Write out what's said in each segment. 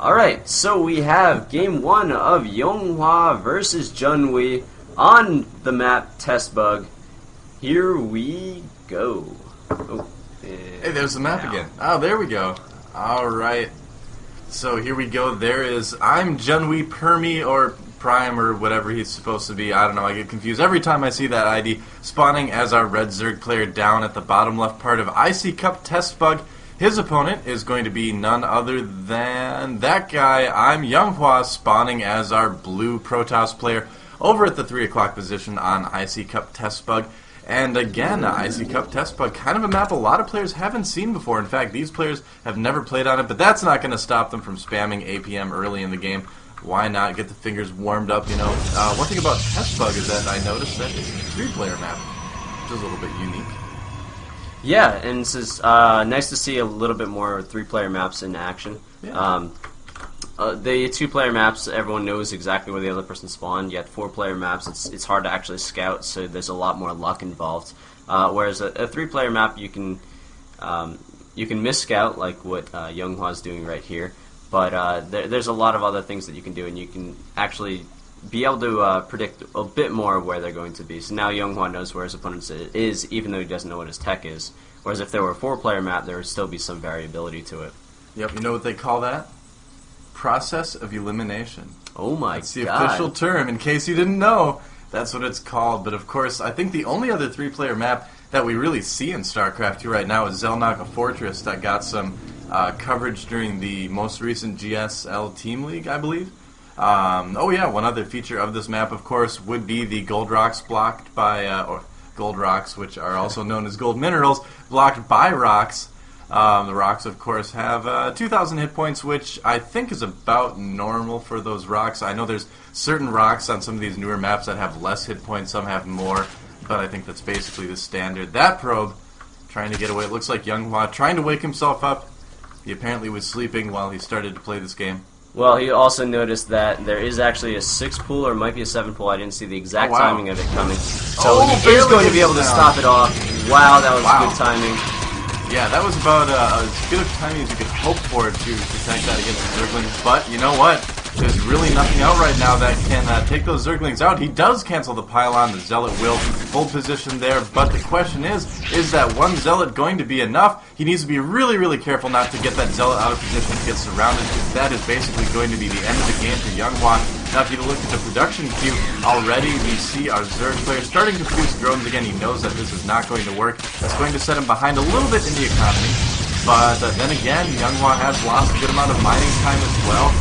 Alright, so we have game 1 of Younghwa versus Junwi on the map Test Bug. Here we go. Oh, hey, there's the map again. Oh, there we go. Alright. So here we go. I'm Junwi Permi or Prime or whatever he's supposed to be. I don't know. I get confused every time I see that ID spawning as our red Zerg player down at the bottom left part of COTH Test Bug. His opponent is going to be none other than that guy. I'm Younghwa, spawning as our blue Protoss player over at the 3 o'clock position on COTH Test Bug. And again, COTH Test Bug, kind of a map a lot of players haven't seen before. In fact, these players have never played on it, but that's not going to stop them from spamming APM early in the game. Why not get the fingers warmed up, you know? One thing about Test Bug is that I noticed that it's a 3-player map, which is a little bit unique. Yeah, and this is nice to see a little bit more 3-player maps in action. Yeah. The 2-player maps, everyone knows exactly where the other person spawned, yet 4-player maps, it's hard to actually scout, so there's a lot more luck involved. Whereas a 3-player map, you can miss-scout, like what Younghwa's doing right here, but there's a lot of other things that you can do, and you can actually be able to predict a bit more of where they're going to be. So now Younghwa knows where his opponent is, even though he doesn't know what his tech is. Whereas if there were a 4-player map, there would still be some variability to it. Yep, you know what they call that? Process of elimination. Oh my god. That's the official term, in case you didn't know. That's what it's called. But of course, I think the only other 3-player map that we really see in StarCraft 2 right now is Zelnaka Fortress, that got some coverage during the most recent GSL Team League, I believe. Oh yeah, one other feature of this map, of course, would be the gold rocks blocked by, or gold rocks, which are also known as gold minerals, blocked by rocks. The rocks, of course, have 2,000 hit points, which I think is about normal for those rocks. I know there's certain rocks on some of these newer maps that have less hit points, some have more, but I think that's basically the standard. That probe, trying to get away. It looks like Younghwa trying to wake himself up. He apparently was sleeping while he started to play this game. Well, he also noticed that there is actually a 6 pool, or it might be a 7 pool. I didn't see the exact timing of it coming. So he is going to be able to stop it off. Wow, that was good timing. Yeah, that was about as good of timing as you could hope for to protect that against the Zerglings. But you know what? There's really nothing out right now that can take those Zerglings out. He does cancel the pylon. The Zealot will hold position there. But the question is that one Zealot going to be enough? He needs to be really, really careful not to get that Zealot out of position to get surrounded, because that is basically going to be the end of the game for Younghwa. Now, if you look at the production queue, already we see our Zerg player starting to produce drones again. He knows that this is not going to work. That's going to set him behind a little bit in the economy. But then again, Younghwa has lost a good amount of mining time as well.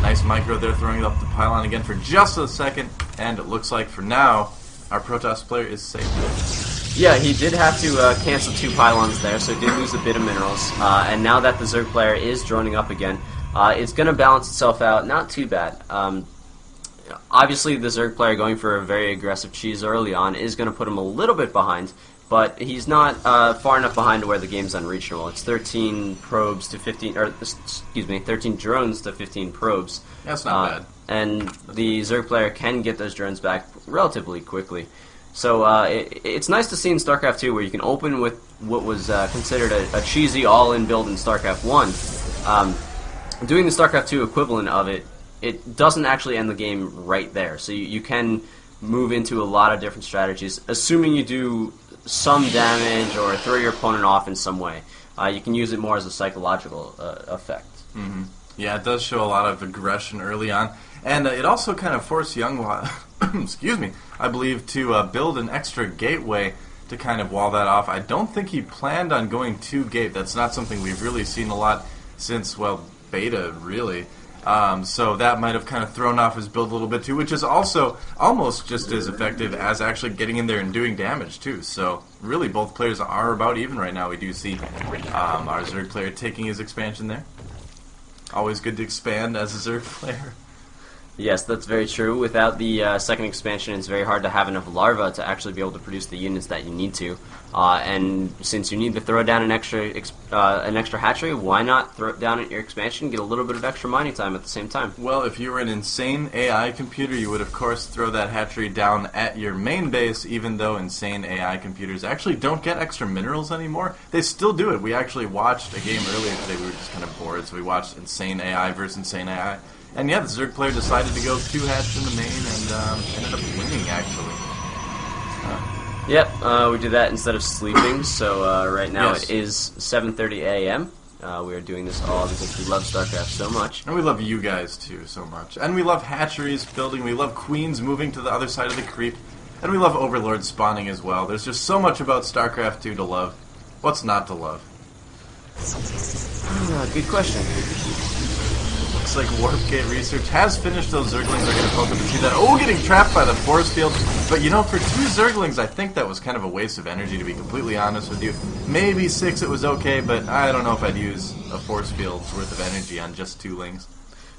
Nice micro there, throwing it up the pylon again for just a second. And it looks like for now, our Protoss player is safe. Yeah, he did have to cancel 2 pylons there, so he did lose a bit of minerals. And now that the Zerg player is droning up again, it's going to balance itself out. Not too bad. Obviously, the Zerg player going for a very aggressive cheese early on is going to put him a little bit behind, but he's not far enough behind to where the game's unreachable. It's 13 probes to 15, or excuse me, 13 drones to 15 probes. That's not bad. And the Zerg player can get those drones back relatively quickly. So it's nice to see in StarCraft 2 where you can open with what was considered a cheesy all-in build in StarCraft 1. Doing the StarCraft 2 equivalent of it, it doesn't actually end the game right there. So you can move into a lot of different strategies, assuming you do some damage or throw your opponent off in some way. You can use it more as a psychological effect. Mm-hmm. Yeah, it does show a lot of aggression early on. And it also kind of forced Younghwa, excuse me, I believe, to build an extra gateway to kind of wall that off. I don't think he planned on going to gate. That's not something we've really seen a lot since, well, beta, really. So that might have kind of thrown off his build a little bit too, which is also almost just as effective as actually getting in there and doing damage too. So really both players are about even right now. We do see our Zerg player taking his expansion there. Always good to expand as a Zerg player. Yes, that's very true. Without the second expansion, it's very hard to have enough larvae to actually be able to produce the units that you need to. And since you need to throw down an extra hatchery, why not throw it down at your expansion, get a little bit of extra mining time at the same time? Well, if you were an insane AI computer, you would of course throw that hatchery down at your main base, even though insane AI computers actually don't get extra minerals anymore. They still do it. We actually watched a game earlier today. We were just kind of bored, so we watched insane AI versus insane AI. And yeah, the Zerg player decided to go 2-hatch in the main and ended up winning, actually. Yep, we did that instead of sleeping, so right now Yes. it is 7:30 a.m. We are doing this all because we love StarCraft so much. And we love you guys, too, so much. And we love hatcheries building, we love queens moving to the other side of the creep, and we love overlords spawning as well. There's just so much about StarCraft 2 to love. What's not to love? Good question. Looks like Warpgate Research has finished those Zerglings. They're going to poke up and see that. Oh, getting trapped by the force field. But you know, for 2 Zerglings, I think that was kind of a waste of energy, to be completely honest with you. Maybe 6 it was okay, but I don't know if I'd use a force field's worth of energy on just 2 lings.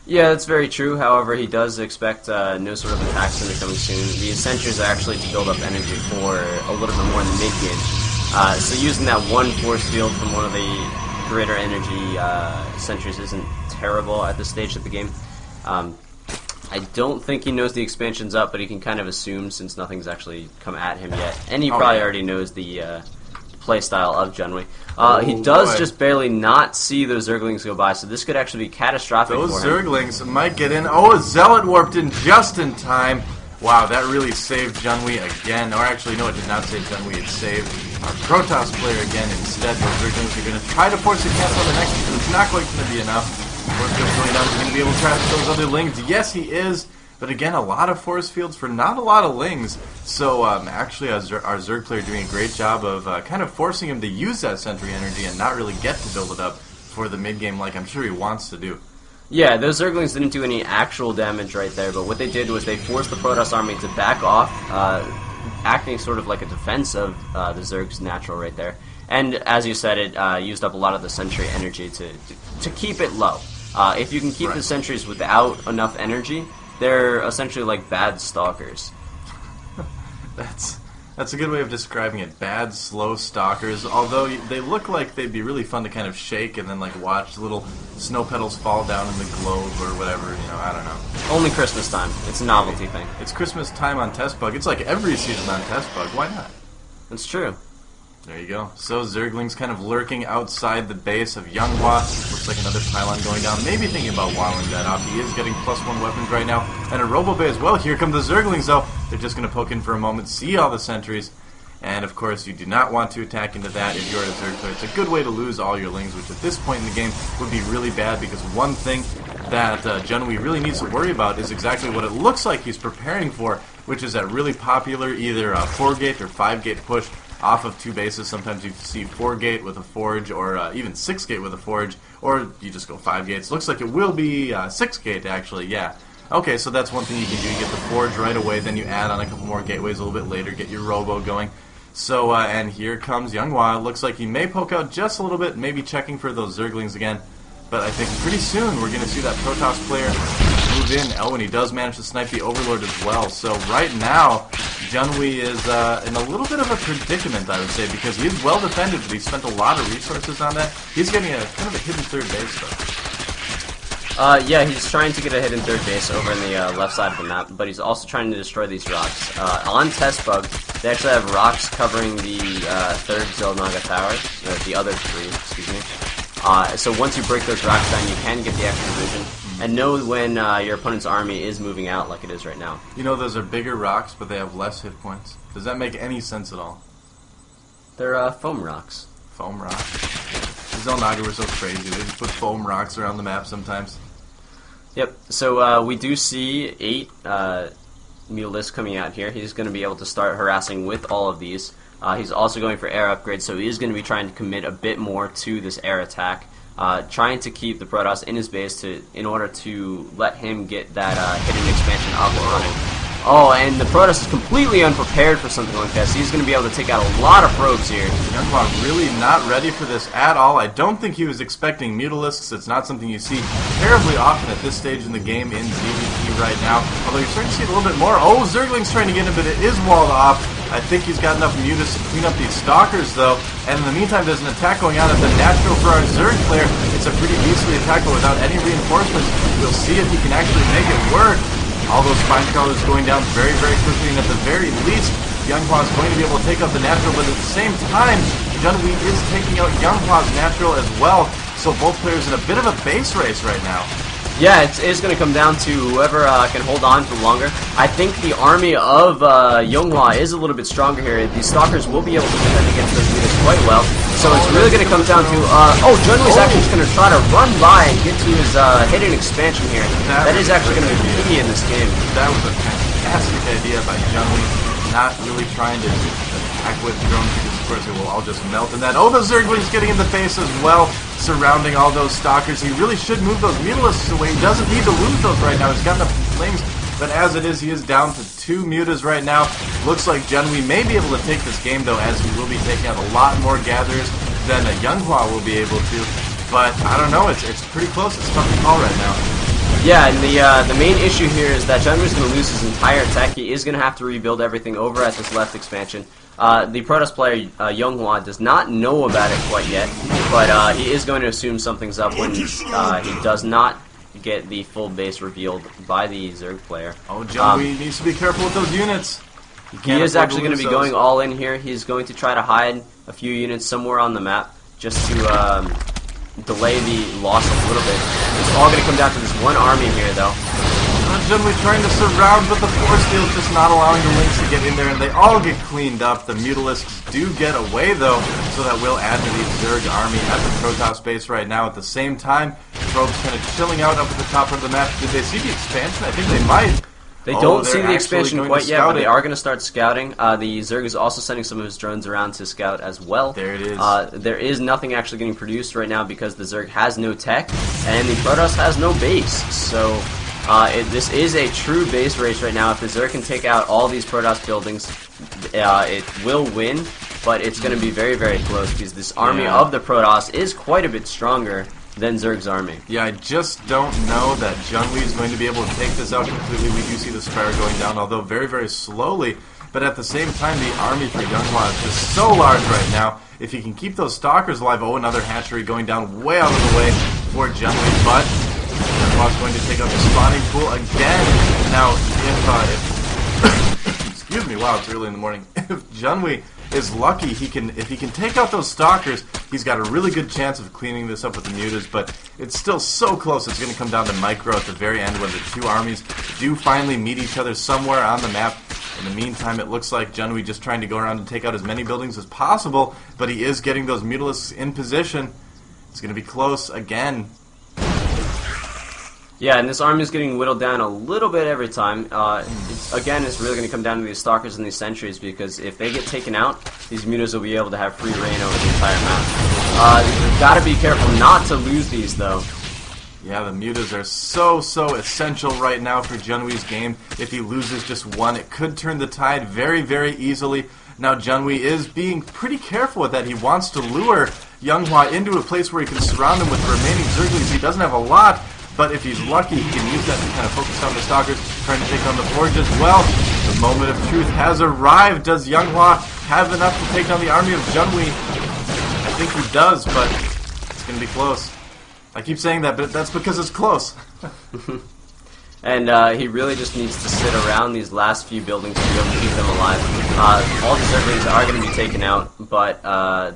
Yeah, that's very true. However, he does expect no sort of attacks to be coming soon. The sentries are actually to build up energy for a little bit more in the mid-game. So using that one force field from one of the greater energy sentries isn't terrible at this stage of the game. I don't think he knows the expansion's up, but he can kind of assume since nothing's actually come at him yet. And he probably already knows the playstyle of Junwi. He does just barely not see those Zerglings go by, so this could actually be catastrophic for him. Those Zerglings might get in. Oh, a Zealot warped in just in time. Wow, that really saved Junwi again. Or actually, no, it did not save Junwi. It saved our Protoss player again instead. Those Zerglings are going to try to force a cancel on the next, but it's not quite going to be enough. Force fields going down. Is he going to be able to trap those other lings? Yes, he is. But again, a lot of force fields for not a lot of lings. So actually, our Zerg player doing a great job of kind of forcing him to use that sentry energy and not really get to build it up for the mid game like I'm sure he wants to do. Yeah, those Zerglings didn't do any actual damage right there, but what they did was they forced the Protoss army to back off, acting sort of like a defense of the Zerg's natural right there. And as you said, it used up a lot of the sentry energy to keep it low. If you can keep the sentries without enough energy, they're essentially like bad stalkers. That's a good way of describing it. Bad, slow stalkers. Although they look like they'd be really fun to kind of shake and then like watch little snow petals fall down in the globe or whatever. You know, I don't know. Only Christmas time. It's a novelty thing. It's Christmas time on Test Bug. It's like every season on Test Bug. Why not? That's true. There you go. So Zerglings kind of lurking outside the base of Younghwa. Looks like another pylon going down. Maybe thinking about wilding that off. He is getting +1 weapons right now. And a Robo-Bay as well. Here come the Zerglings though. They're just going to poke in for a moment, see all the sentries. And of course you do not want to attack into that if you're a Zerg player. It's a good way to lose all your lings, which at this point in the game would be really bad because one thing that Junwi really needs to worry about is exactly what it looks like he's preparing for, which is that really popular either 4-gate or 5-gate push off of 2 bases. Sometimes you see 4-gate with a forge, or even 6-gate with a forge, or you just go 5 gates. Looks like it will be 6-gate actually, yeah. Okay, so that's one thing you can do. You get the forge right away, then you add on a couple more gateways a little bit later, get your robo going. So, and here comes Younghwa. Looks like he may poke out just a little bit, maybe checking for those Zerglings again. But I think pretty soon we're going to see that Protoss player move in. Oh, and he does manage to snipe the Overlord as well. So right now, Junwi is in a little bit of a predicament, I would say, because he is well defended, but he spent a lot of resources on that. He's getting a kind of a hidden third base, though. Yeah, he's trying to get a hidden third base over in the left side of the map, but he's also trying to destroy these rocks. On Test Bug, they actually have rocks covering the third Zelnaga tower, the other 3, excuse me. So once you break those rocks down, you can get the extra vision, and know when your opponent's army is moving out like it is right now. You know, those are bigger rocks, but they have less hit points. Does that make any sense at all? They're foam rocks. Foam rocks. The Zelnaga were so crazy. They just put foam rocks around the map sometimes. Yep, so we do see 8 Mutalisks coming out here. He's going to be able to start harassing with all of these. He's also going for air upgrades, so he is going to be trying to commit a bit more to this air attack, trying to keep the Protoss in his base in order to let him get that hidden expansion up and running. Oh, and the Protoss is completely unprepared for something like this. He's going to be able to take out a lot of probes here. Younghwa really not ready for this at all. I don't think he was expecting Mutalisks. It's not something you see terribly often at this stage in the game in PvP right now. Although you're starting to see it a little bit more. Oh, Zergling's trying to get him, but it is walled off. I think he's got enough mutas to clean up these stalkers, though. And in the meantime, there's an attack going on at the natural for our Zerg player. It's a pretty beastly attack, but without any reinforcements. We'll see if he can actually make it work. All those spine crawlers going down very, very quickly, and at the very least, Younghwa is going to be able to take out the natural, but at the same time, Junwi is taking out Younghwa's natural as well. So both players in a bit of a base race right now. Yeah, it is going to come down to whoever can hold on for longer. I think the army of Younghwa is a little bit stronger here. The Stalkers will be able to defend against those units quite well. So it's really going to come down to... Junwi's actually just going to try to run by and get to his hidden expansion here. That is actually going to be key in this game. That was a fantastic idea by Junwi. Not really trying to attack with drones because, of course, it will all just melt. And that, the Zergling's getting in the face as well, surrounding all those Stalkers. He really should move those Mutalisks away. He doesn't need to lose those right now. He's got enough flames. But as it is, he is down to 2 mutas right now. Looks like Junwi may be able to take this game, though, as he will be taking out a lot more gatherers than Younghwa will be able to. But I don't know. It's pretty close. It's tough to call right now. Yeah, and the main issue here is that Junwi's going to lose his entire attack. He is going to have to rebuild everything over at this left expansion. The Protoss player, Younghwa, does not know about it quite yet, but he is going to assume something's up when he does not get the full base revealed by the Zerg player. Oh, Junwi needs to be careful with those units. He is actually going to be going all in here. He's going to try to hide a few units somewhere on the map just to delay the loss a little bit. It's all going to come down to this one army here, though. Junwi trying to surround, but the Force Field's just not allowing the Lynx to get in there, and they all get cleaned up. The Mutalisks do get away, though, so that will add to the Zerg army at the Protoss base right now. At the same time, Probe's kind of chilling out up at the top of the map. Did they see the expansion? I think they might. They don't see the expansion quite yet, but they are going to start scouting. The Zerg is also sending some of his drones around to scout as well. There it is. There is nothing actually getting produced right now because the Zerg has no tech, and the Protoss has no base. So this is a true base race right now. If the Zerg can take out all these Protoss buildings, it will win, but it's going to be very, very close because this army of the Protoss is quite a bit stronger than Zerg's army. Yeah, I just don't know that Junwi is going to be able to take this out completely. We do see the Spire going down, although very, very slowly. But at the same time, the army for Younghwa is just so large right now. If he can keep those Stalkers alive, another hatchery going down way out of the way for Junwi. But Younghwa's going to take out the spawning pool again. Now, if excuse me, wow, it's early in the morning. If Junwi is lucky, if he can take out those Stalkers, he's got a really good chance of cleaning this up with the mutas, but it's still so close. It's going to come down to micro at the very end when the two armies do finally meet each other somewhere on the map. In the meantime, it looks like Junwi just trying to go around and take out as many buildings as possible, but he is getting those Mutalisks in position. It's going to be close again. Yeah, and this army is getting whittled down a little bit every time. Again, it's really going to come down to these Stalkers and these Sentries, because if they get taken out, these mutas will be able to have free reign over the entire map. You've got to be careful not to lose these, though. Yeah, the mutas are so essential right now for Junwi's game. If he loses just one, it could turn the tide very, very easily. Now, Junwi is being pretty careful with that. He wants to lure Younghwa into a place where he can surround him with the remaining Zerglings. He doesn't have a lot, but if he's lucky, he can use that to kind of focus on the Stalkers, trying to take on the Forge as well. The moment of truth has arrived. Does Younghwa have enough to take down the army of Junwi? I think he does, but it's going to be close. I keep saying that, but that's because it's close. And he really just needs to sit around these last few buildings to be able to keep them alive. All the Zerglings are going to be taken out, but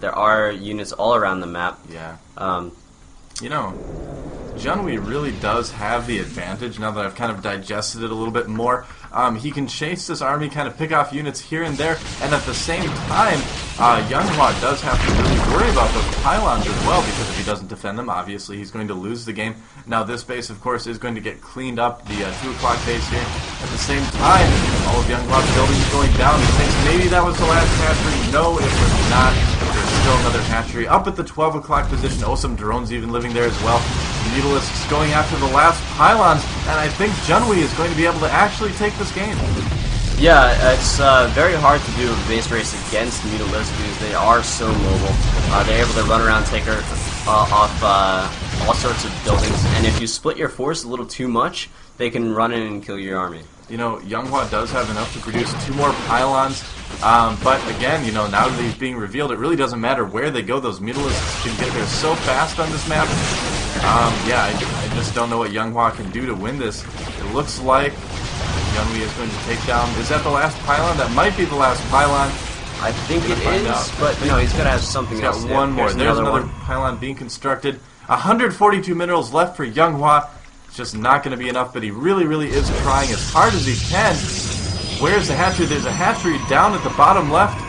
there are units all around the map. Yeah. You know, Junwi really does have the advantage now that I've kind of digested it a little bit more. He can chase this army, kind of pick off units here and there, and at the same time, Younghwa does have to really worry about those pylons as well, because if he doesn't defend them, obviously he's going to lose the game. Now this base, of course, is going to get cleaned up, the 2 o'clock base here. At the same time, all of Younghwa's buildings going down. He thinks maybe that was the last hatchery. No, it was not. There's still another hatchery up at the 12 o'clock position. Oh, some drones even living there as well. Mutalisks going after the last pylons, and I think Junwi is going to be able to actually take this game. Yeah, it's very hard to do a base race against Mutalisks because they are so mobile. They're able to run around, take her off all sorts of buildings, and if you split your force a little too much, they can run in and kill your army. You know, Younghwa does have enough to produce 2 more pylons, but again, you know, now that he's being revealed, it really doesn't matter where they go. Those mutalisks can get there so fast on this map. Yeah, I just don't know what Younghwa can do to win this. It looks like Junwi is going to take down... Is that the last pylon? That might be the last pylon. I think it is, but no, he's got to have something else. He's got one more. There's another pylon being constructed. 142 minerals left for Younghwa. It's just not going to be enough, but he really, really is trying as hard as he can. Where's the hatchery? There's a hatchery down at the bottom left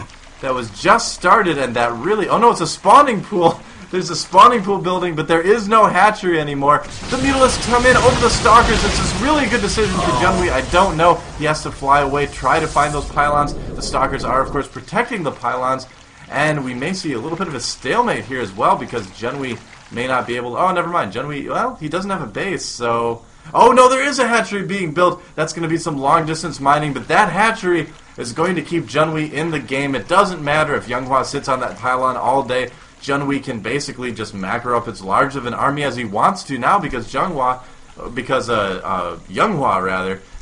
that was just started, and that really... Oh no, it's a spawning pool. There's a spawning pool building, but there is no hatchery anymore. The mutalisks come in over the stalkers. It's a really good decision for Junwi. I don't know. He has to fly away, try to find those pylons. The stalkers are, of course, protecting the pylons. And we may see a little bit of a stalemate here as well, because Junwi may not be able to... Oh, never mind. Junwi, well, he doesn't have a base, so... Oh, no, there is a hatchery being built. That's going to be some long-distance mining, but that hatchery is going to keep Junwi in the game. It doesn't matter if Younghwa sits on that pylon all day. Junwi can basically just macro up as large of an army as he wants to now, because Younghwa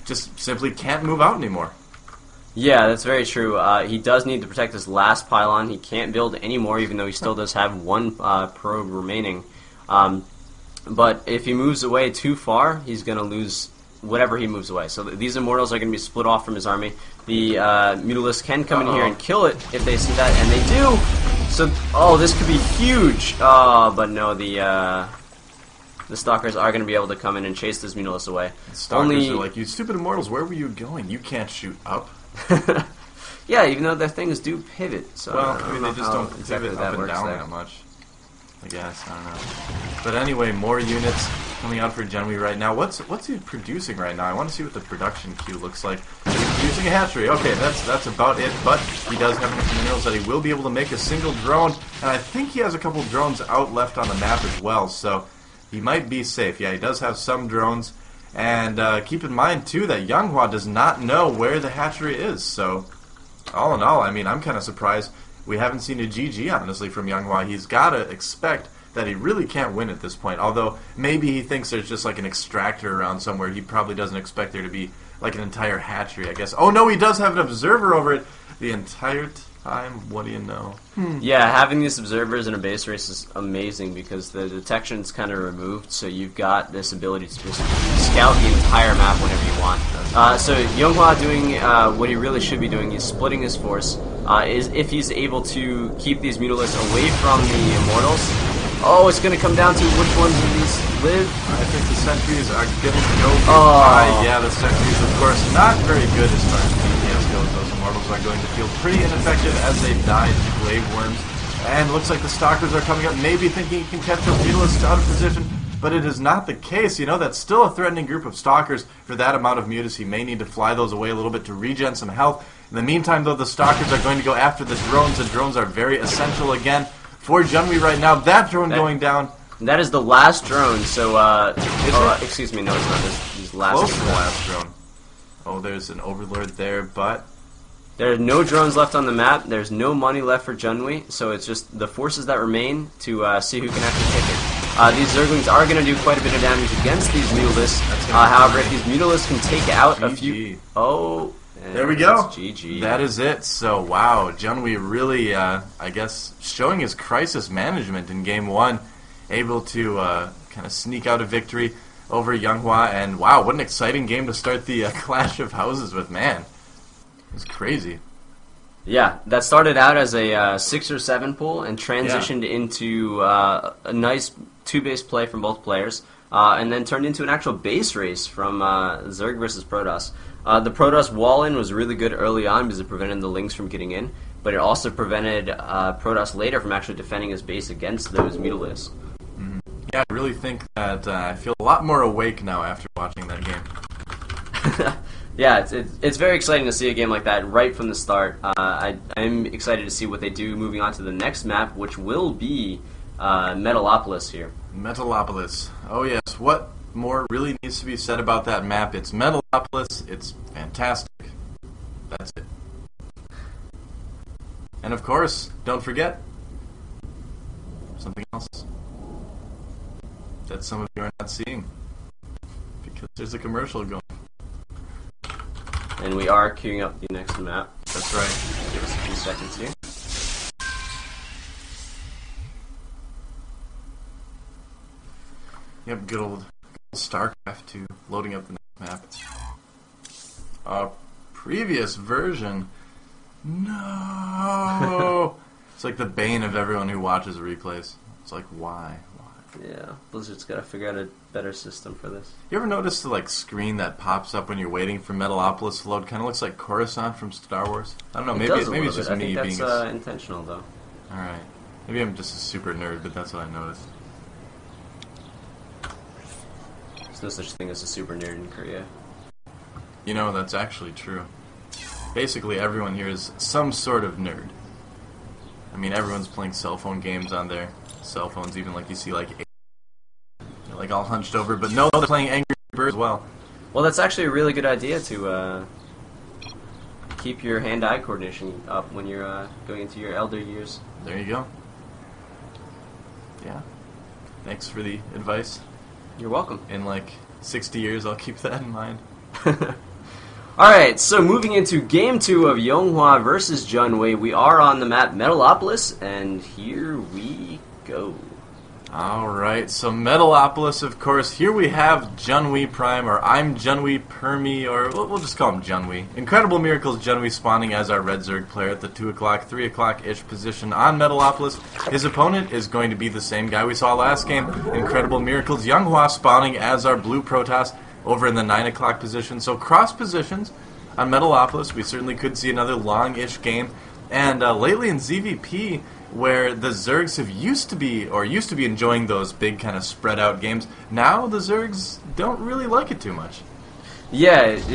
just simply can't move out anymore. Yeah, that's very true. He does need to protect his last pylon. He can't build any more, even though he still does have one probe remaining. But if he moves away too far, he's going to lose whatever he moves away. So these immortals are going to be split off from his army. The mutalisks can come in here and kill it if they see that, and they do. So, oh, this could be huge. But no, the stalkers are going to be able to come in and chase this mutalisk away. The stalkers are like, you stupid immortals, where were you going? You can't shoot up. Yeah, even though their things do pivot. So well, I mean, they just don't pivot up and down that much. I guess, I don't know. But anyway, more units coming out for Junwi right now. What's he producing right now? I want to see what the production queue looks like. He's producing a hatchery. Okay, that's about it. But he does have enough minerals that he will be able to make a single drone. And I think he has a couple drones out left on the map as well. So he might be safe. Yeah, he does have some drones. And keep in mind, too, that Younghwa does not know where the hatchery is. So all in all, I mean, I'm kind of surprised we haven't seen a GG, honestly, from Younghwa. He's got to expect that he really can't win at this point. Although, maybe he thinks there's just like an extractor around somewhere. He probably doesn't expect there to be like an entire hatchery, I guess. Oh, no, he does have an observer over it the entire time. What do you know? Yeah, having these observers in a base race is amazing because the detection's kind of removed, so you've got this ability to just scout the entire map whenever you want. So Younghwa doing what he really should be doing, he's splitting his force. Is if he's able to keep these mutalisks away from the immortals. Oh, it's going to come down to which ones of these live. I think the sentries are going to go by. Yeah, the sentries, of course, not very good as far as DPS goes. Those immortals are going to feel pretty ineffective as they die to glaive worms. And looks like the stalkers are coming up, maybe thinking he can catch those mutalisks out of position. But it is not the case. You know, that's still a threatening group of stalkers. For that amount of mutas, he may need to fly those away a little bit to regen some health. In the meantime, though, the stalkers are going to go after the drones. The drones are very essential again for Junwi right now. That drone going down. That is the last drone, so, excuse me, no, it's not. This is last. Close to the last drone. Oh, there's an overlord there, but there are no drones left on the map. There's no money left for Junwi, so it's just the forces that remain to see who can actually take it. These Zerglings are going to do quite a bit of damage against these mutalisks. However, if these mutalisks can take out a few... Oh... There we go. GG. That is it. So, wow, Junwi really, I guess, showing his crisis management in Game 1. Able to kind of sneak out a victory over Younghwa. And, wow, what an exciting game to start the Clash of Houses with, man. It was crazy. Yeah, that started out as a 6 or 7 pool and transitioned into a nice 2-base play from both players. And then turned into an actual base race from Zerg versus Protoss. The Protoss wall-in was really good early on because it prevented the Lings from getting in, but it also prevented Protoss later from actually defending his base against those mutalisks. Mm-hmm. Yeah, I really think that I feel a lot more awake now after watching that game. Yeah, it's very exciting to see a game like that right from the start. I'm excited to see what they do moving on to the next map, which will be Metalopolis here. Metalopolis. Oh yes, what more really needs to be said about that map? It's Metalopolis, it's fantastic. That's it. And of course, don't forget something else. that some of you are not seeing because there's a commercial going. And we are queuing up the next map. That's right. Give us a few seconds here. Yep, good old StarCraft 2 loading up the next map. Previous version. No! It's like the bane of everyone who watches replays. It's like, why? Yeah, Blizzard's got to figure out a better system for this. You ever notice the screen that pops up when you're waiting for Metalopolis to load? Kind of looks like Coruscant from Star Wars. I don't know. Maybe it's just me I being. think that's intentional, though. All right. Maybe I'm just a super nerd, but that's what I noticed. There's no such thing as a super nerd in Korea. You know, that's actually true. Basically, everyone here is some sort of nerd. I mean, everyone's playing cell phone games on their cell phones, even you see they're all hunched over. But no, they're playing Angry Birds as well. Well, that's actually a really good idea to keep your hand-eye coordination up when you're going into your elder years. There you go. Yeah. Thanks for the advice. You're welcome. In 60 years, I'll keep that in mind. Alright, so moving into Game 2 of Younghwa versus Junwi, we are on the map Metalopolis, and here we go. Alright, so Metalopolis, of course. Here we have Junwi Prime, or I'm Junwi Permi, or we'll just call him Junwi. Incredible Miracles Junwi spawning as our Red Zerg player at the 2 o'clock, 3 o'clock-ish position on Metalopolis. His opponent is going to be the same guy we saw last game. Incredible Miracles Younghwa spawning as our Blue Protoss over in the 9 o'clock position. So cross positions on Metalopolis. We certainly could see another long-ish game. And lately in ZVP, where the Zergs used to be enjoying those big kind of spread out games, now the Zergs don't really like it too much. Yeah, it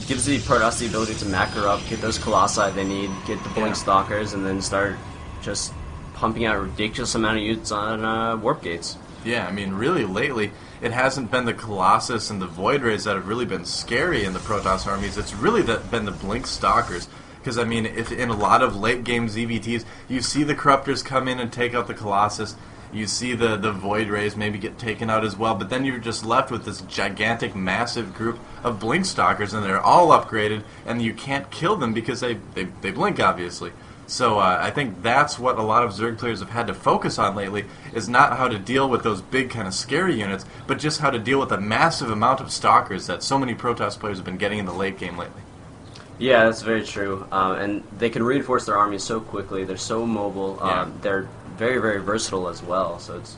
gives the Protoss the ability to macro up, get those Colossi they need, get the Blink Stalkers, and then start just pumping out a ridiculous amount of units on Warp Gates. Yeah, I mean, really lately, it hasn't been the Colossus and the Void Rays that have really been scary in the Protoss armies. It's really been the Blink Stalkers. Because, I mean, if in a lot of late-game ZVTs, you see the Corruptors come in and take out the Colossus, you see the Void Rays maybe get taken out as well, but then you're just left with this gigantic, massive group of Blink Stalkers, and they're all upgraded, and you can't kill them because they blink, obviously. So I think that's what a lot of Zerg players have had to focus on lately, is not how to deal with those big kind of scary units, but just how to deal with the massive amount of Stalkers that so many Protoss players have been getting in the late game lately. Yeah, that's very true. And they can reinforce their armies so quickly. They're so mobile. They're very, very versatile as well. So it's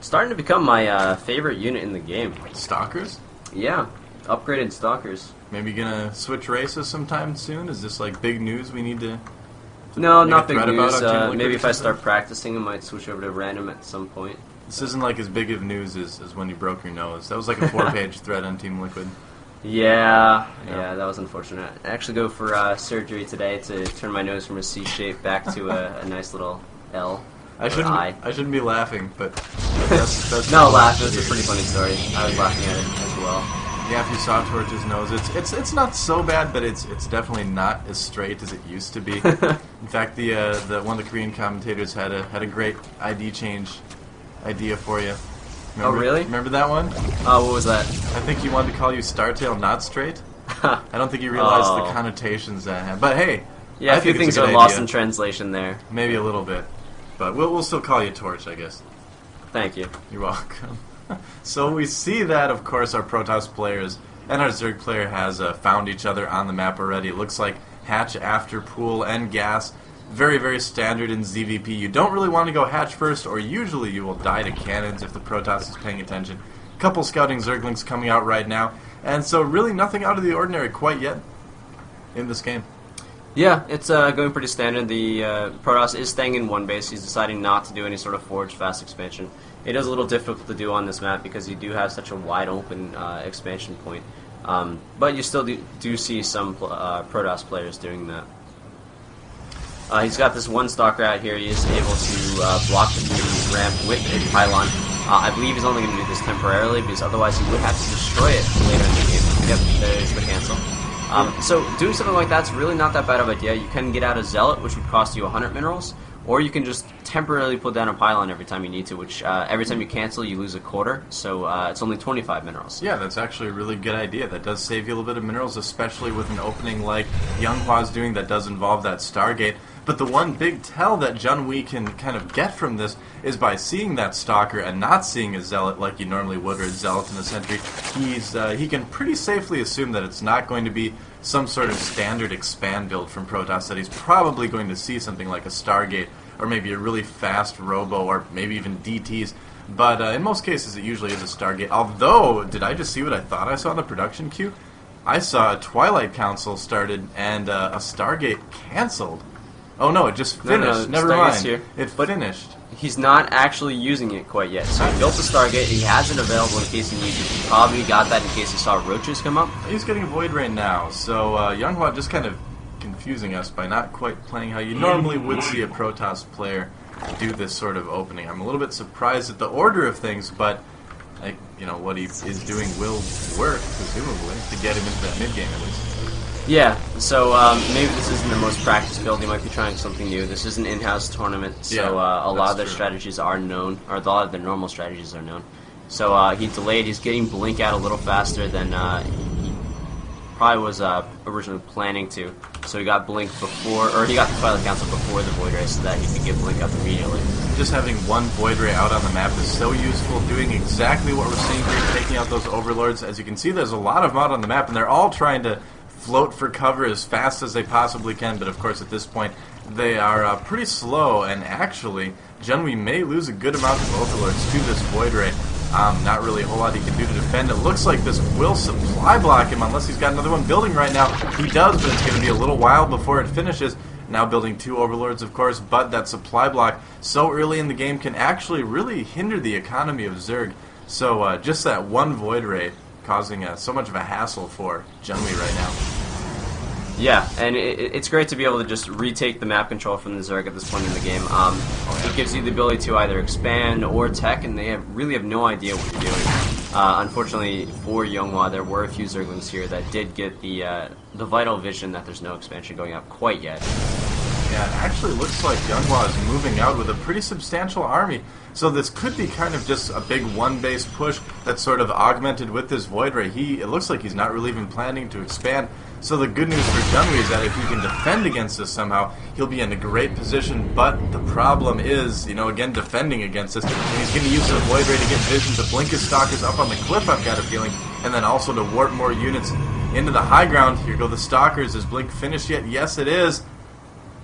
starting to become my favorite unit in the game. Stalkers? Yeah, upgraded Stalkers. Maybe gonna switch races sometime soon? Is this big news we need to No, not big news. Maybe Maybe if I start practicing, I might switch over to random at some point. This isn't as big of news as when you broke your nose. That was a 4-page thread on Team Liquid. Yeah, that was unfortunate. I actually go for surgery today to turn my nose from a C shape back to a nice little L. I shouldn't be laughing, but that's no, laugh. It's a pretty funny story. I was laughing at it as well. Yeah, if you saw Torch's nose, it's not so bad, but it's definitely not as straight as it used to be. In fact, the one of the Korean commentators had a great ID change idea for you. Remember, oh, really? Remember that one? Oh, what was that? I think he wanted to call you Startail Not Straight. I don't think he realized the connotations that had. But hey, yeah, I a few think things it's a are good lost idea. in translation there. Maybe a little bit, but we'll still call you Torch, I guess. Thank you. You're welcome. So we see that, of course, our Protoss players and our Zerg player has found each other on the map already. It looks like hatch after pool and gas. Very, very standard in ZVP. You don't really want to go hatch first, or usually you will die to cannons if the Protoss is paying attention. Couple scouting Zerglings coming out right now, and so really nothing out of the ordinary quite yet in this game. Yeah, it's going pretty standard. The Protoss is staying in one base. He's deciding not to do any sort of forge fast expansion. It is a little difficult to do on this map because you do have such a wide open expansion point. But you still do see some Protoss players doing that. He's got this one stalker out here. He is able to block the ramp with a pylon. I believe he's only going to do this temporarily because otherwise he would have to destroy it later in the game. Yep, there's the cancel. So doing something like that's really not that bad of an idea. You can get out a Zealot, which would cost you 100 minerals, or you can just temporarily put down a pylon every time you need to, which every time you cancel, you lose a quarter. So it's only 25 minerals. Yeah, that's actually a really good idea. That does save you a little bit of minerals, especially with an opening like Younghwa's doing that does involve that Stargate. But the one big tell that Junwi can kind of get from this is by seeing that Stalker and not seeing a Zealot like you normally would, or a Zealot in a Sentry. He can pretty safely assume that it's not going to be some sort of standard expand build from Protoss, that he's probably going to see something like a Stargate, or maybe a really fast Robo, or maybe even DTs. But in most cases, it usually is a Stargate. Although, did I just see what I thought I saw in the production queue? I saw a Twilight Council started and a Stargate canceled. Oh no, it just finished. No, Never Stargate's mind. here. It finished. He's not actually using it quite yet. So he built the Stargate. He has it available in case he needs it. He probably got that in case he saw roaches come up. He's getting Void Ray now. So Younghwa just kind of confusing us by not quite playing how you normally would see a Protoss player do this sort of opening. I'm a little bit surprised at the order of things, but what he is doing will work, presumably, to get him into that mid game at least. Yeah, so maybe this isn't the most practiced build. He might be trying something new. This is an in-house tournament, so a lot of their strategies are known, or a lot of their normal strategies are known. So he delayed. He's getting Blink out a little faster than he probably was originally planning to. So he got Blink before, or he got the Twilight Council before the Void Ray, so that he could get Blink up immediately. Just having one Void Ray out on the map is so useful, doing exactly what we're seeing here, taking out those Overlords. As you can see, there's a lot of them out on the map, and they're all trying to float for cover as fast as they possibly can, but of course at this point they are pretty slow, and actually Junwi may lose a good amount of Overlords to this Void Ray. Not really a whole lot he can do to defend. It looks like this will supply block him unless he's got another one building right now. He does, but it's going to be a little while before it finishes. Now building two Overlords, of course, but that supply block so early in the game can actually really hinder the economy of Zerg. So just that one Void Ray causing so much of a hassle for Junwi right now. Yeah, and it's great to be able to just retake the map control from the Zerg at this point in the game. It gives you the ability to either expand or tech, and they really have no idea what you're doing. Unfortunately for Younghwa, there were a few Zerglings here that did get the vital vision that there's no expansion going up quite yet. Yeah, it actually looks like Younghwa is moving out with a pretty substantial army. So this could be kind of just a big one-base push that's sort of augmented with this Void Ray. It looks like he's not really even planning to expand. So the good news for Junwi is that if he can defend against this somehow, he'll be in a great position. But the problem is, again, defending against this. And he's going to use the Void Ray to get vision to blink his Stalkers up on the cliff, I've got a feeling. And then also to warp more units into the high ground. Here go the Stalkers. Is Blink finished yet? Yes, it is.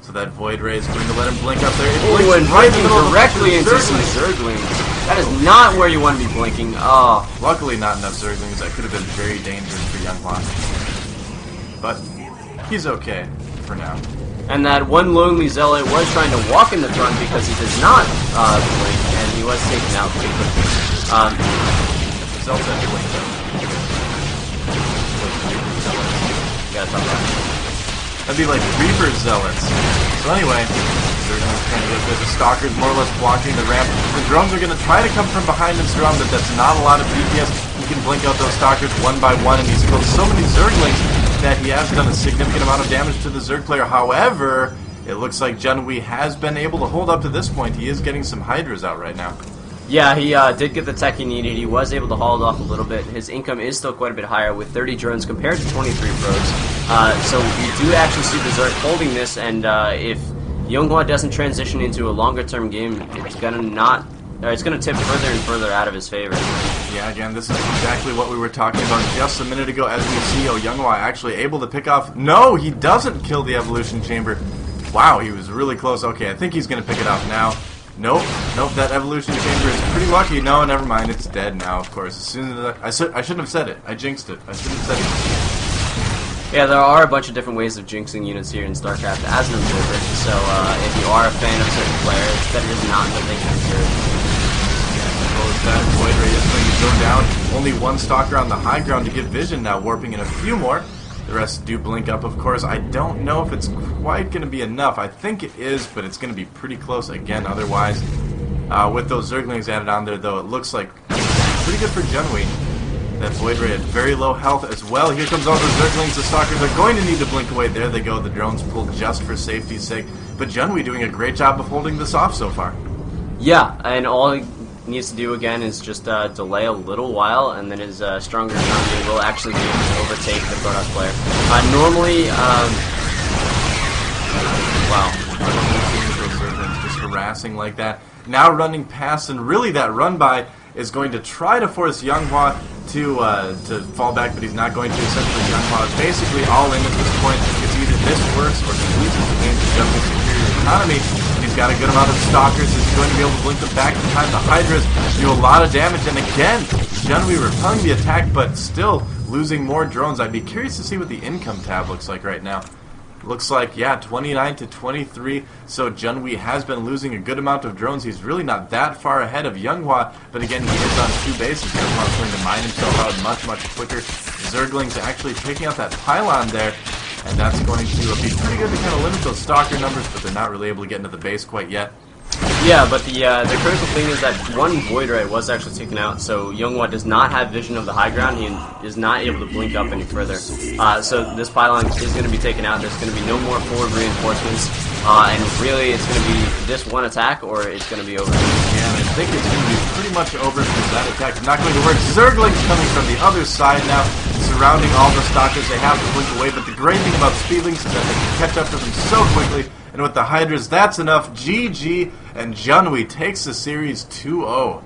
So that Void Ray is going to let him blink up there. Ooh, and blinking directly into some Zerglings. That is not where you want to be blinking. Oh. Luckily not enough Zerglings. That could have been very dangerous for Younghwa. But he's okay for now. And that one lonely Zealot was trying to walk in the front because he does not blink, and he was taken out pretty quickly. Zealot had blink though. Gotta talk about it. That'd be like Reaper Zealots. So anyway, they're trying to get a bit of Stalkers more or less blocking the ramp. The drones are going to try to come from behind and surround, but that's not a lot of DPS. He can blink out those Stalkers one by one, and he's killed so many Zerglings that he has done a significant amount of damage to the Zerg player. However, it looks like Junwi has been able to hold up to this point. He is getting some Hydras out right now. Yeah, he did get the tech he needed. He was able to haul it off a little bit. His income is still quite a bit higher with 30 drones compared to 23 pros. So we do actually see the Zerg holding this, and if Younghwa doesn't transition into a longer-term game, it's gonna tip further and further out of his favor. Yeah, again, this is exactly what we were talking about just a minute ago. As we see, Younghwa actually able to pick off. No, he doesn't kill the Evolution Chamber. Wow, he was really close. Okay, I think he's gonna pick it off now. Nope, that Evolution Chamber is pretty lucky. No, never mind, it's dead now, of course. As soon as I shouldn't have said it. I jinxed it. I shouldn't have said it. Yeah, there are a bunch of different ways of jinxing units here in StarCraft as an observer, so if you are a fan of certain players, it's better to not that they can observe. That Void Ray is going to go down. Only one Stalker on the high ground to get vision now, warping in a few more. The rest do blink up, of course. I don't know if it's quite going to be enough. I think it is, but it's going to be pretty close again otherwise. With those Zerglings added on there, though, it looks like pretty good for Junwi. That Void Ray at very low health as well. Here comes all the Zerglings. The Stalkers are going to need to blink away. There they go. The drones pulled just for safety's sake. but Junwi doing a great job of holding this off so far. Yeah, and all he needs to do again is just delay a little while, and then his stronger Junwi will actually be able to overtake the Protoss player. Normally, wow. Just harassing like that. Now running past, and really that run by is going to try to force Younghwa to fall back, but he's not going to. Essentially, Younghwa is basically all in at this point. It's either this works or he loses the game to Junwi's superior economy. And he's got a good amount of stalkers. He's going to be able to blink them back in time. The Hydras do a lot of damage, and again, Junwi repelling the attack, but still losing more drones. I'd be curious to see what the income tab looks like right now. Looks like, yeah, 29 to 23, so Junwi has been losing a good amount of drones. He's really not that far ahead of Younghwa, but again, he is on 2 bases. Younghwa's going to mine himself out much, much quicker. Zergling's actually taking out that pylon there, and that's going to be pretty good to kind of limit those stalker numbers, but they're not really able to get into the base quite yet. Yeah, but the critical thing is that one Void Ray was actually taken out, so Younghwa does not have vision of the high ground. He is not able to blink up any further. So this pylon is going to be taken out. There's going to be no more forward reinforcements, and really it's going to be this one attack, or it's going to be over. Yeah, and I think it's going to be pretty much over because that attack is not going to work. Zergling's coming from the other side now, surrounding all the stalkers. They have to blink away, but the great thing about Speedlings is that they can catch up to them so quickly. And with the Hydras, that's enough. GG, and Junwi takes the series 2-0.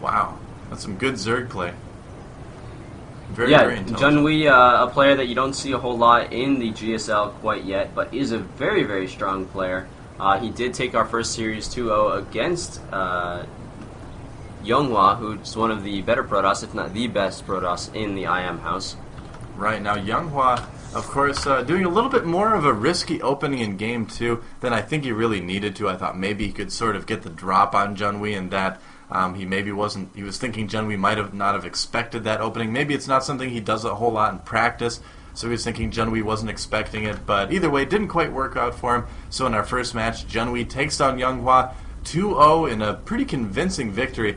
Wow, that's some good Zerg play. Very intelligent. Junwi, a player that you don't see a whole lot in the GSL quite yet, but is a very, very strong player. He did take our first series 2-0 against Younghwa, who's one of the better Protoss, if not the best Protoss in the IM house. Right, now Younghwa, of course, doing a little bit more of a risky opening in Game 2 than I think he really needed to. I thought maybe he could sort of get the drop on Junwi, and that he maybe wasn't, he was thinking Junwi might have not have expected that opening. Maybe it's not something he does a whole lot in practice, so he was thinking Junwi wasn't expecting it, but either way, it didn't quite work out for him. So in our first match, Junwi takes down Younghwa 2-0 in a pretty convincing victory.